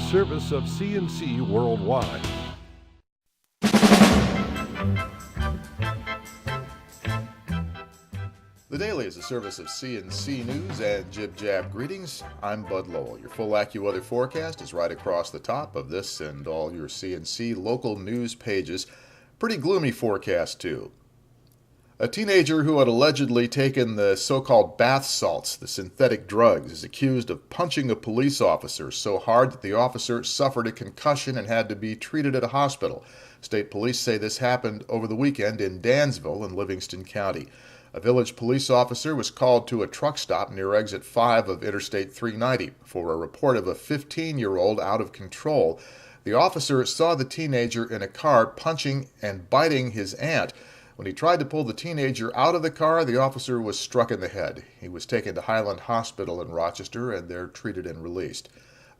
service of CNC Worldwide. The Daily is a service of CNC News and Jib Jab greetings. I'm Bud Lowell. Your full AccuWeather forecast is right across the top of this and all your CNC local news pages. Pretty gloomy forecast, too. A teenager who had allegedly taken the so-called bath salts, the synthetic drugs, is accused of punching a police officer so hard that the officer suffered a concussion and had to be treated at a hospital. State police say this happened over the weekend in Dansville in Livingston County. A village police officer was called to a truck stop near exit 5 of Interstate 390 for a report of a 15-year-old out of control. The officer saw the teenager in a car punching and biting his aunt. When he tried to pull the teenager out of the car, the officer was struck in the head. He was taken to Highland Hospital in Rochester and there treated and released.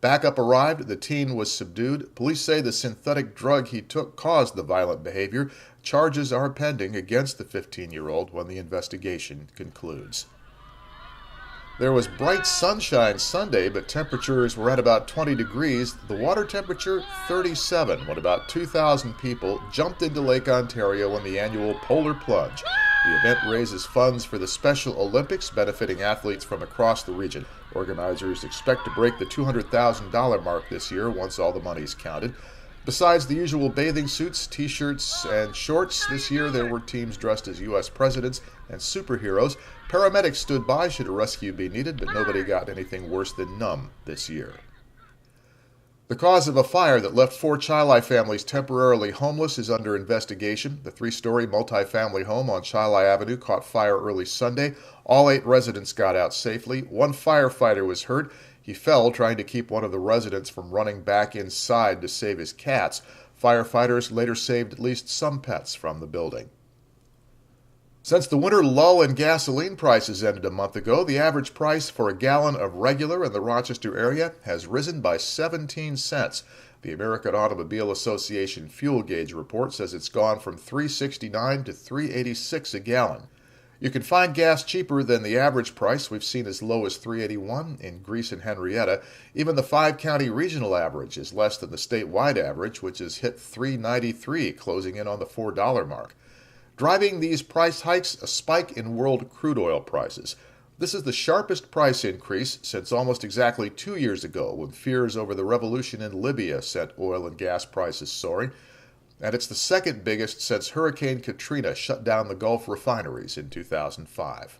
Backup arrived. The teen was subdued. Police say the synthetic drug he took caused the violent behavior. Charges are pending against the 15-year-old when the investigation concludes. There was bright sunshine Sunday, but temperatures were at about 20 degrees. The water temperature, 37, when about 2,000 people jumped into Lake Ontario in the annual Polar Plunge. The event raises funds for the Special Olympics, benefiting athletes from across the region. Organizers expect to break the $200,000 mark this year once all the money's counted. Besides the usual bathing suits, t-shirts, and shorts, this year there were teams dressed as U.S. presidents and superheroes. Paramedics stood by should a rescue be needed, but nobody got anything worse than numb this year. The cause of a fire that left 4 Chili families temporarily homeless is under investigation. The 3-story multifamily home on Chili Avenue caught fire early Sunday. All 8 residents got out safely. 1 firefighter was hurt. He fell trying to keep one of the residents from running back inside to save his cats. Firefighters later saved at least some pets from the building. Since the winter lull in gasoline prices ended a month ago, the average price for a gallon of regular in the Rochester area has risen by 17 cents. The American Automobile Association fuel gauge report says it's gone from $3.69 to $3.86 a gallon. You can find gas cheaper than the average price. We've seen as low as $3.81 in Greece and Henrietta. Even the 5-county regional average is less than the statewide average, which has hit $3.93, closing in on the $4 mark. Driving these price hikes, a spike in world crude oil prices. This is the sharpest price increase since almost exactly 2 years ago, when fears over the revolution in Libya sent oil and gas prices soaring. And it's the second biggest since Hurricane Katrina shut down the Gulf refineries in 2005.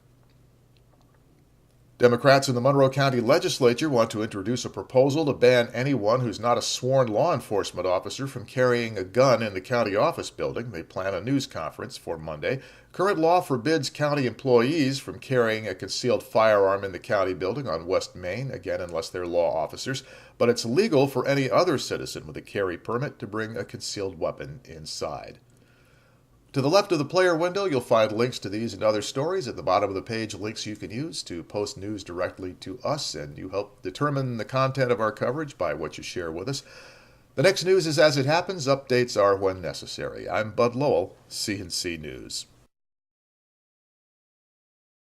Democrats in the Monroe County Legislature want to introduce a proposal to ban anyone who's not a sworn law enforcement officer from carrying a gun in the county office building. They plan a news conference for Monday. Current law forbids county employees from carrying a concealed firearm in the county building on West Main, again unless they're law officers, but it's legal for any other citizen with a carry permit to bring a concealed weapon inside. To the left of the player window, you'll find links to these and other stories. At the bottom of the page, links you can use to post news directly to us, and you help determine the content of our coverage by what you share with us. The next news is as it happens. Updates are when necessary. I'm Bud Lowell, CNC News.